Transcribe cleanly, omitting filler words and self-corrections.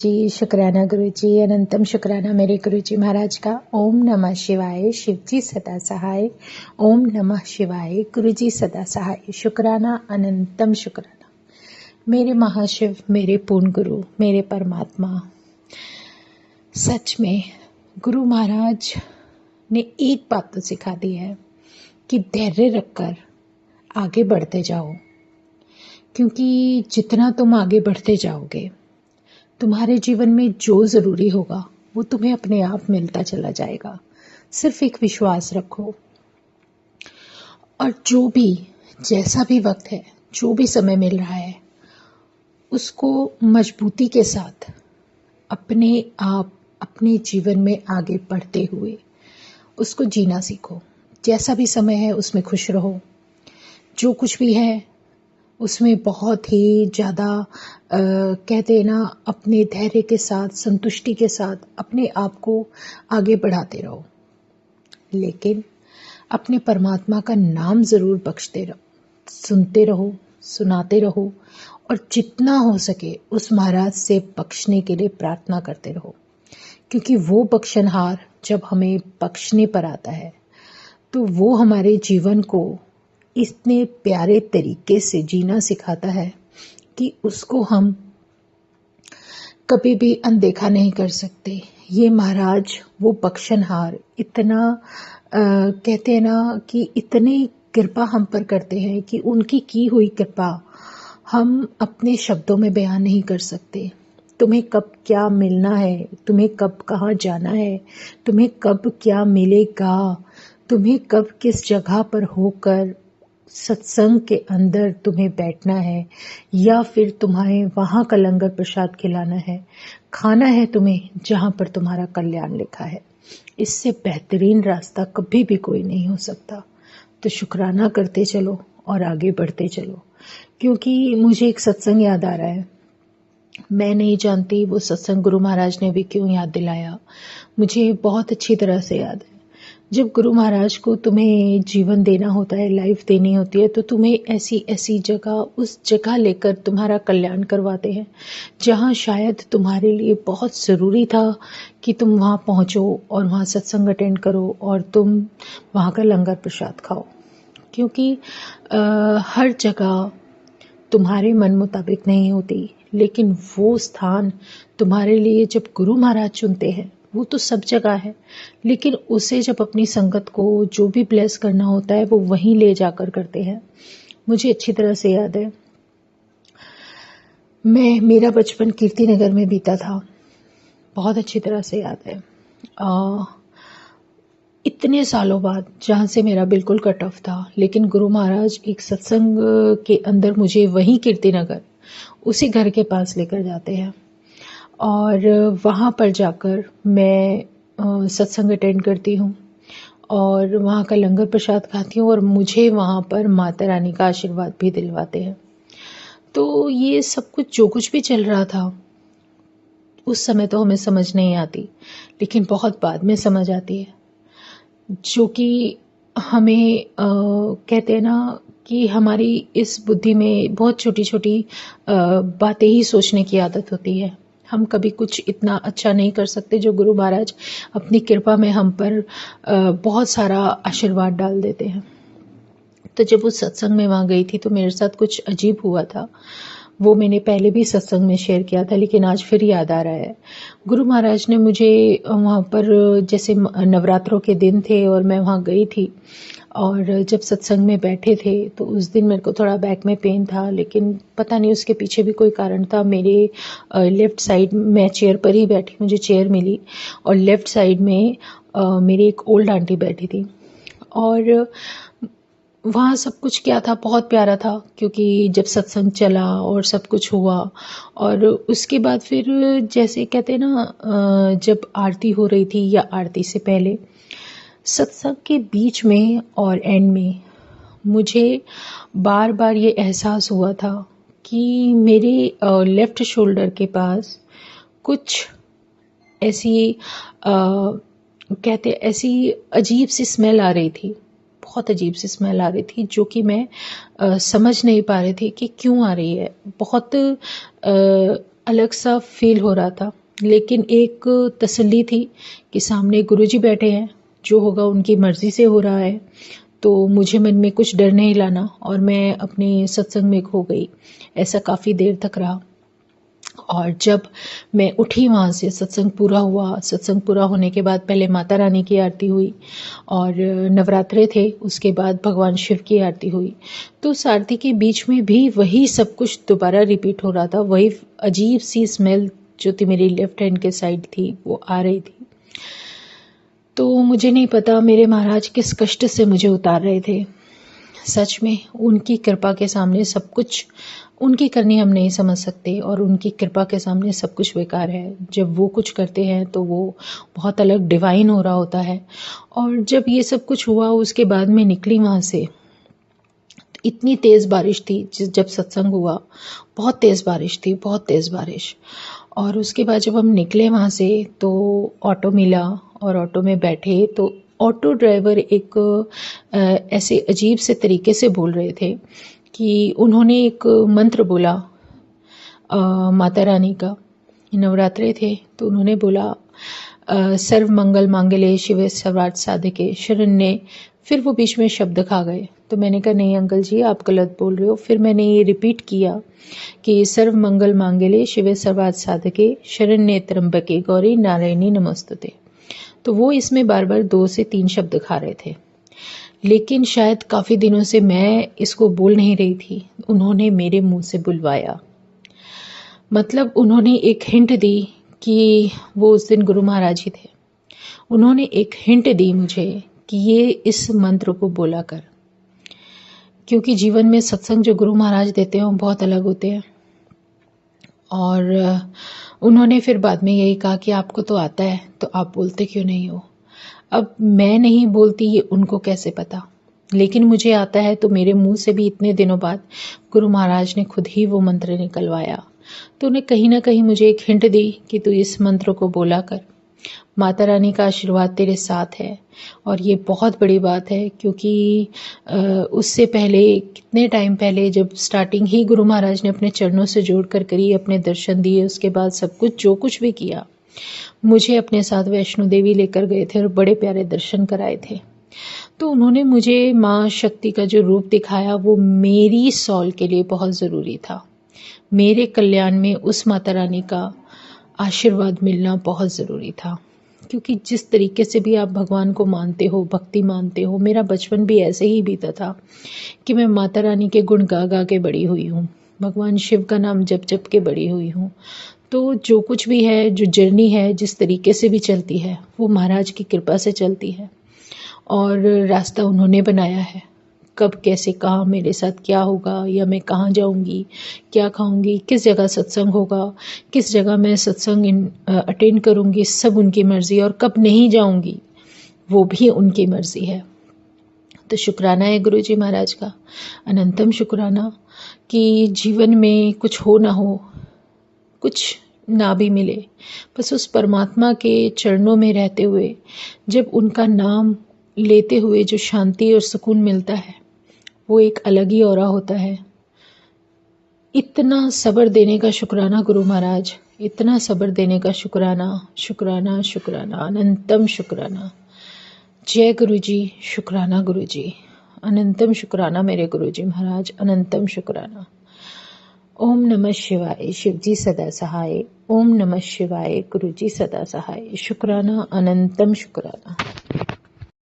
जी शुक्राना गुरु जी, अनंतम शुक्राना मेरे गुरु जी महाराज का। ओम नमः शिवाय, शिव जी सदा सहाय। ओम नमः शिवाय, गुरु जी सदा सहाय। शुक्राना, अनंतम शुक्राना मेरे महाशिव, मेरे पूर्ण गुरु, मेरे परमात्मा। सच में गुरु महाराज ने एक बात तो सिखा दी है कि धैर्य रखकर आगे बढ़ते जाओ, क्योंकि जितना तुम आगे बढ़ते जाओगे तुम्हारे जीवन में जो ज़रूरी होगा वो तुम्हें अपने आप मिलता चला जाएगा। सिर्फ एक विश्वास रखो, और जो भी जैसा भी वक्त है, जो भी समय मिल रहा है, उसको मजबूती के साथ अपने आप अपने जीवन में आगे बढ़ते हुए उसको जीना सीखो। जैसा भी समय है उसमें खुश रहो। जो कुछ भी है उसमें बहुत ही ज़्यादा कहते हैं ना, अपने धैर्य के साथ, संतुष्टि के साथ अपने आप को आगे बढ़ाते रहो, लेकिन अपने परमात्मा का नाम ज़रूर बख्शते रहो, सुनते रहो, सुनाते रहो, और जितना हो सके उस महाराज से बख्शने के लिए प्रार्थना करते रहो, क्योंकि वो बख्शनहार जब हमें बख्शने पर आता है तो वो हमारे जीवन को इतने प्यारे तरीके से जीना सिखाता है कि उसको हम कभी भी अनदेखा नहीं कर सकते। ये महाराज वो बख्शनहार इतना कहते हैं ना कि इतनी कृपा हम पर करते हैं कि उनकी की हुई कृपा हम अपने शब्दों में बयान नहीं कर सकते। तुम्हें कब क्या मिलना है, तुम्हें कब कहाँ जाना है, तुम्हें कब क्या मिलेगा, तुम्हें कब किस जगह पर होकर सत्संग के अंदर तुम्हें बैठना है, या फिर तुम्हें वहाँ का लंगर प्रसाद खिलाना है, खाना है तुम्हें जहाँ पर तुम्हारा कल्याण लिखा है। इससे बेहतरीन रास्ता कभी भी कोई नहीं हो सकता। तो शुक्राना करते चलो और आगे बढ़ते चलो। क्योंकि मुझे एक सत्संग याद आ रहा है, मैं नहीं जानती वो सत्संग गुरु महाराज ने भी क्यों याद दिलाया, मुझे बहुत अच्छी तरह से याद है। जब गुरु महाराज को तुम्हें जीवन देना होता है, लाइफ देनी होती है, तो तुम्हें ऐसी ऐसी जगह, उस जगह लेकर तुम्हारा कल्याण करवाते हैं जहाँ शायद तुम्हारे लिए बहुत ज़रूरी था कि तुम वहाँ पहुँचो और वहाँ सत्संग अटेंड करो और तुम वहाँ का लंगर प्रसाद खाओ। क्योंकि हर जगह तुम्हारे मन मुताबिक नहीं होती, लेकिन वो स्थान तुम्हारे लिए जब गुरु महाराज चुनते हैं, वो तो सब जगह है, लेकिन उसे जब अपनी संगत को जो भी ब्लेस करना होता है वो वहीं ले जाकर करते हैं। मुझे अच्छी तरह से याद है, मेरा बचपन कीर्ति नगर में बीता था, बहुत अच्छी तरह से याद है। इतने सालों बाद, जहाँ से मेरा बिल्कुल कट ऑफ था, लेकिन गुरु महाराज एक सत्संग के अंदर मुझे वहीं कीर्ति नगर उसी घर के पास लेकर जाते हैं, और वहाँ पर जाकर मैं सत्संग अटेंड करती हूँ और वहाँ का लंगर प्रसाद खाती हूँ, और मुझे वहाँ पर माता रानी का आशीर्वाद भी दिलवाते हैं। तो ये सब कुछ जो कुछ भी चल रहा था उस समय तो हमें समझ नहीं आती, लेकिन बहुत बाद में समझ आती है, जो कि हमें कहते हैं ना कि हमारी इस बुद्धि में बहुत छोटी छोटी बातें ही सोचने की आदत होती है। हम कभी कुछ इतना अच्छा नहीं कर सकते जो गुरु महाराज अपनी कृपा में हम पर बहुत सारा आशीर्वाद डाल देते हैं। तो जब उस सत्संग में वहाँ गई थी तो मेरे साथ कुछ अजीब हुआ था। वो मैंने पहले भी सत्संग में शेयर किया था, लेकिन आज फिर याद आ रहा है। गुरु महाराज ने मुझे वहाँ पर, जैसे नवरात्रों के दिन थे और मैं वहाँ गई थी, और जब सत्संग में बैठे थे तो उस दिन मेरे को थोड़ा बैक में पेन था, लेकिन पता नहीं उसके पीछे भी कोई कारण था। मेरे लेफ़्ट साइड, मैं चेयर पर ही बैठी, मुझे चेयर मिली, और लेफ़्ट साइड में मेरी एक ओल्ड आंटी बैठी थी, और वहाँ सब कुछ क्या था, बहुत प्यारा था, क्योंकि जब सत्संग चला और सब कुछ हुआ, और उसके बाद फिर जैसे कहते हैं ना, जब आरती हो रही थी या आरती से पहले सत्संग के बीच में और एंड में मुझे बार बार ये एहसास हुआ था कि मेरे लेफ़्ट शोल्डर के पास कुछ ऐसी कहते ऐसी अजीब सी स्मेल आ रही थी, बहुत अजीब सी स्मेल आ रही थी, जो कि मैं समझ नहीं पा रही थी कि क्यों आ रही है। बहुत अलग सा फील हो रहा था, लेकिन एक तसल्ली थी कि सामने गुरुजी बैठे हैं, जो होगा उनकी मर्जी से हो रहा है। तो मुझे मन में कुछ डर नहीं लाना और मैं अपने सत्संग में खो गई। ऐसा काफ़ी देर तक रहा और जब मैं उठी वहाँ से, सत्संग पूरा हुआ। सत्संग पूरा होने के बाद पहले माता रानी की आरती हुई और नवरात्रे थे, उसके बाद भगवान शिव की आरती हुई। तो उस आरती के बीच में भी वही सब कुछ दोबारा रिपीट हो रहा था। वही अजीब सी स्मेल जो थी मेरी लेफ्ट हैंड के साइड थी, वो आ रही थी। तो मुझे नहीं पता मेरे महाराज किस कष्ट से मुझे उतार रहे थे। सच में उनकी कृपा के सामने सब कुछ, उनकी करनी हम नहीं समझ सकते और उनकी कृपा के सामने सब कुछ बेकार है। जब वो कुछ करते हैं तो वो बहुत अलग डिवाइन हो रहा होता है। और जब ये सब कुछ हुआ, उसके बाद मैं निकली वहाँ से। इतनी तेज़ बारिश थी, जब सत्संग हुआ बहुत तेज़ बारिश थी, बहुत तेज़ बारिश। और उसके बाद जब हम निकले वहाँ से तो ऑटो मिला और ऑटो में बैठे तो ऑटो ड्राइवर एक ऐसे अजीब से तरीके से बोल रहे थे कि उन्होंने एक मंत्र बोला माता रानी का। नवरात्रे थे तो उन्होंने बोला सर्व मंगल मांगल्ये शिवे सर्वार्थ साधिके शरण्ये। फिर वो बीच में शब्द खा गए तो मैंने कहा नहीं अंकल जी, आप गलत बोल रहे हो। फिर मैंने ये रिपीट किया कि सर्व मंगल मांगल्ये शिवे सर्वार्थ साधिके शरण्ये त्र्यंबके गौरी नारायणी नमोस्तुते। तो वो इसमें बार बार 2 से 3 शब्द खा रहे थे, लेकिन शायद काफ़ी दिनों से मैं इसको बोल नहीं रही थी। उन्होंने मेरे मुंह से बुलवाया, मतलब उन्होंने एक हिंट दी कि वो उस दिन गुरु महाराज ही थे। उन्होंने एक हिंट दी मुझे कि ये इस मंत्र को बोला कर, क्योंकि जीवन में सत्संग जो गुरु महाराज देते हैं वो बहुत अलग होते हैं। और उन्होंने फिर बाद में यही कहा कि आपको तो आता है तो आप बोलते क्यों नहीं हो। अब मैं नहीं बोलती ये उनको कैसे पता, लेकिन मुझे आता है। तो मेरे मुंह से भी इतने दिनों बाद गुरु महाराज ने खुद ही वो मंत्र निकलवाया। तो उन्हें कहीं ना कहीं मुझे एक हिंट दी कि तू इस मंत्र को बोला कर, माता रानी का आशीर्वाद तेरे साथ है। और ये बहुत बड़ी बात है, क्योंकि उससे पहले कितने टाइम पहले जब स्टार्टिंग ही गुरु महाराज ने अपने चरणों से जोड़ कर करी, अपने दर्शन दिए, उसके बाद सब कुछ जो कुछ भी किया, मुझे अपने साथ वैष्णो देवी लेकर गए थे और बड़े प्यारे दर्शन कराए थे। तो उन्होंने मुझे माँ शक्ति का जो रूप दिखाया वो मेरी सॉल के लिए बहुत ज़रूरी था। मेरे कल्याण में उस माता रानी का आशीर्वाद मिलना बहुत ज़रूरी था। क्योंकि जिस तरीके से भी आप भगवान को मानते हो, भक्ति मानते हो, मेरा बचपन भी ऐसे ही बीता था कि मैं माता रानी के गुण गा गा के बड़ी हुई हूँ, भगवान शिव का नाम जप जप के बड़ी हुई हूँ। तो जो कुछ भी है, जो जर्नी है, जिस तरीके से भी चलती है, वो महाराज की कृपा से चलती है। और रास्ता उन्होंने बनाया है। कब कैसे कहाँ मेरे साथ क्या होगा, या मैं कहाँ जाऊंगी, क्या खाऊंगी, किस जगह सत्संग होगा, किस जगह मैं सत्संग अटेंड करूंगी, सब उनकी मर्जी। और कब नहीं जाऊंगी वो भी उनकी मर्जी है। तो शुक्राना है गुरु जी महाराज का, अनंतम शुक्राना कि जीवन में कुछ हो ना हो, कुछ ना भी मिले, बस उस परमात्मा के चरणों में रहते हुए, जब उनका नाम लेते हुए जो शांति और सुकून मिलता है, वो एक अलग ही औरा होता है। इतना सब्र देने का शुक्राना गुरु महाराज, इतना सब्र देने का शुक्राना, शुक्राना शुक्राना, अनंतम शुक्राना। जय गुरु जी, शुक्राना गुरु जी, अनंतम शुक्राना मेरे गुरु जी महाराज, अनंतम शुक्राना। ओम नमः शिवाय, शिव जी सदा सहाय। ओम नमः शिवाय, गुरु जी सदा सहाय। शुक्राना, अनंतम शुक्राना।